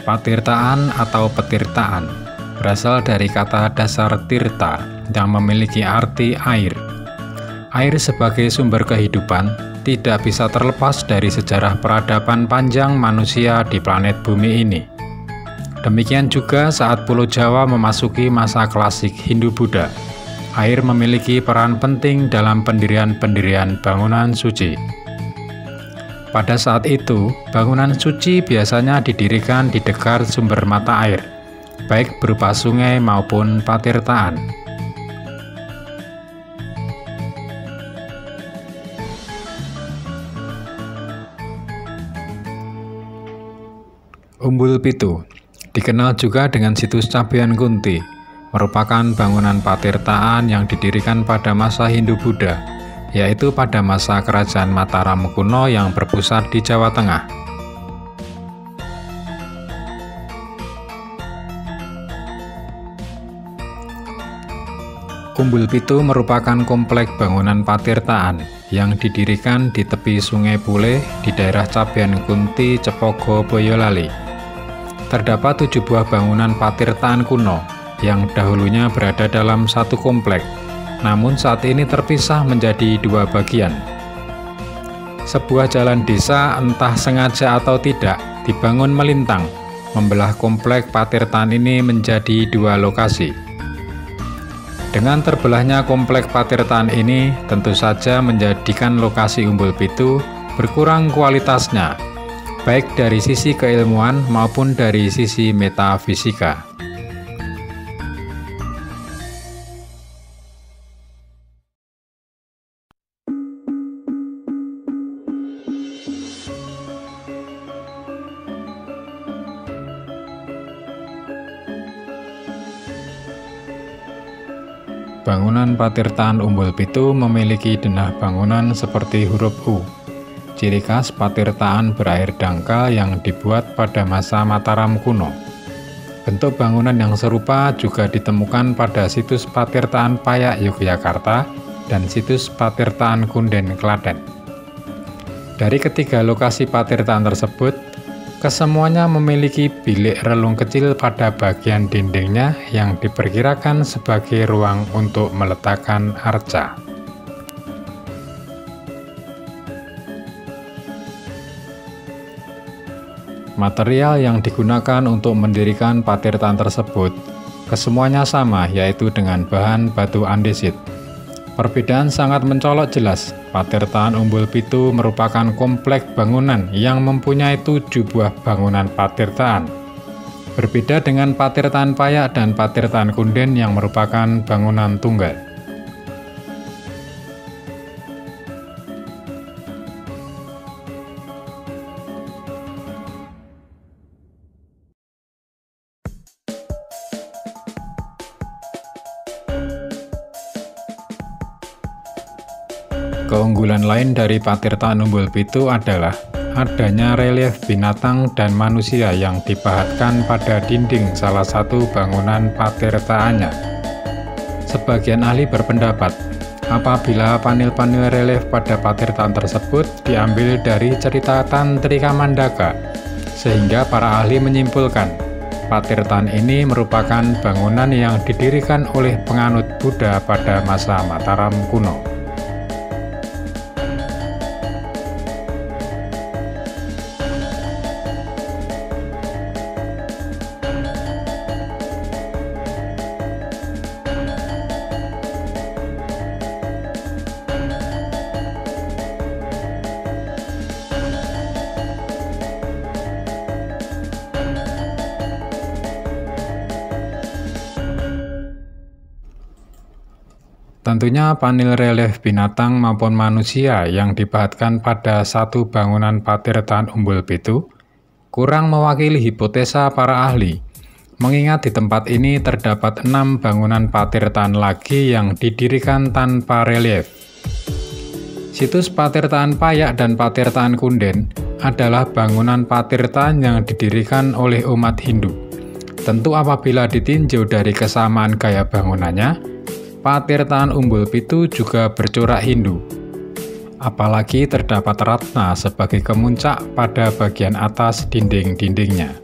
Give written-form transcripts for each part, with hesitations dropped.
Patirtaan atau petirtaan berasal dari kata dasar tirta yang memiliki arti air. Air sebagai sumber kehidupan tidak bisa terlepas dari sejarah peradaban panjang manusia di planet bumi ini. Demikian juga saat Pulau Jawa memasuki masa klasik Hindu-Buddha, air memiliki peran penting dalam pendirian bangunan suci. Pada saat itu, bangunan suci biasanya didirikan di dekat sumber mata air, baik berupa sungai maupun patirtaan. Umbul Pitu dikenal juga dengan situs Cabean Kunti, merupakan bangunan patirtaan yang didirikan pada masa Hindu-Buddha, yaitu pada masa Kerajaan Mataram kuno yang berpusat di Jawa Tengah. Umbul Pitu merupakan komplek bangunan patirtaan yang didirikan di tepi Sungai Pule di daerah Cabean Kunti, Cepogo, Boyolali. Terdapat 7 buah bangunan patirtaan kuno yang dahulunya berada dalam satu komplek, namun saat ini terpisah menjadi 2 bagian. Sebuah jalan desa entah sengaja atau tidak dibangun melintang, membelah komplek patirtaan ini menjadi 2 lokasi. Dengan terbelahnya komplek patirtaan ini tentu saja menjadikan lokasi Umbul Pitu berkurang kualitasnya, baik dari sisi keilmuan maupun dari sisi metafisika. Bangunan patirtaan Umbul Pitu memiliki denah bangunan seperti huruf U, ciri khas patirtaan berair dangkal yang dibuat pada masa Mataram kuno. Bentuk bangunan yang serupa juga ditemukan pada situs patirtaan Payak Yogyakarta dan situs patirtaan Kunden Klaten. Dari ketiga lokasi patirtaan tersebut, kesemuanya memiliki bilik relung kecil pada bagian dindingnya yang diperkirakan sebagai ruang untuk meletakkan arca. Material yang digunakan untuk mendirikan patirtaan tersebut kesemuanya sama, yaitu dengan bahan batu andesit. Perbedaan sangat mencolok jelas. Patirtaan Umbul Pitu merupakan komplek bangunan yang mempunyai 7 buah bangunan patirtaan. Berbeda dengan patirtaan Payak dan patirtaan Kunden yang merupakan bangunan tunggal. Keunggulan lain dari patirtaan Umbul Pitu adalah adanya relief binatang dan manusia yang dipahatkan pada dinding salah satu bangunan patirtaannya. Sebagian ahli berpendapat, apabila panel-panel relief pada patirtaan tersebut diambil dari cerita Tantrika Mandaka, sehingga para ahli menyimpulkan, patirtaan ini merupakan bangunan yang didirikan oleh penganut Buddha pada masa Mataram kuno. Tentunya panel relief binatang maupun manusia yang dipahatkan pada satu bangunan patirtaan Umbul Pitu kurang mewakili hipotesa para ahli, mengingat di tempat ini terdapat 6 bangunan patirtaan lagi yang didirikan tanpa relief. Situs patirtaan Payak dan patirtaan Kunden adalah bangunan patirtaan yang didirikan oleh umat Hindu. Tentu apabila ditinjau dari kesamaan gaya bangunannya, patirtaan Umbul Pitu juga bercorak Hindu. Apalagi terdapat ratna sebagai kemuncak pada bagian atas dinding-dindingnya.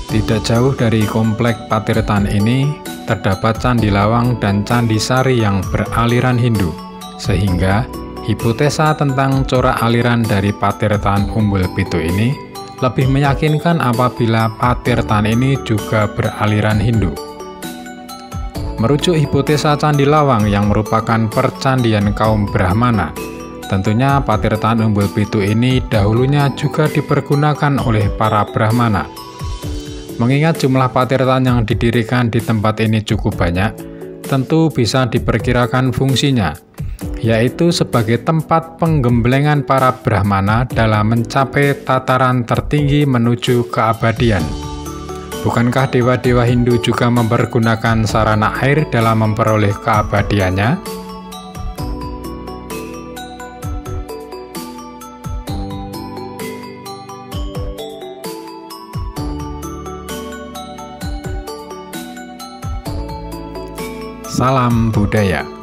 Tidak jauh dari komplek Patirtan ini, terdapat Candi Lawang dan Candi Sari yang beraliran Hindu, sehingga hipotesa tentang corak aliran dari Patirtan Umbul Pitu ini lebih meyakinkan apabila Patirtan ini juga beraliran Hindu. Merujuk hipotesa Candi Lawang yang merupakan percandian kaum Brahmana, tentunya Patirtan Umbul Pitu ini dahulunya juga dipergunakan oleh para Brahmana. Mengingat jumlah patirtan yang didirikan di tempat ini cukup banyak, tentu bisa diperkirakan fungsinya, yaitu sebagai tempat penggemblengan para Brahmana dalam mencapai tataran tertinggi menuju keabadian. Bukankah dewa-dewa Hindu juga mempergunakan sarana air dalam memperoleh keabadiannya? Salam budaya.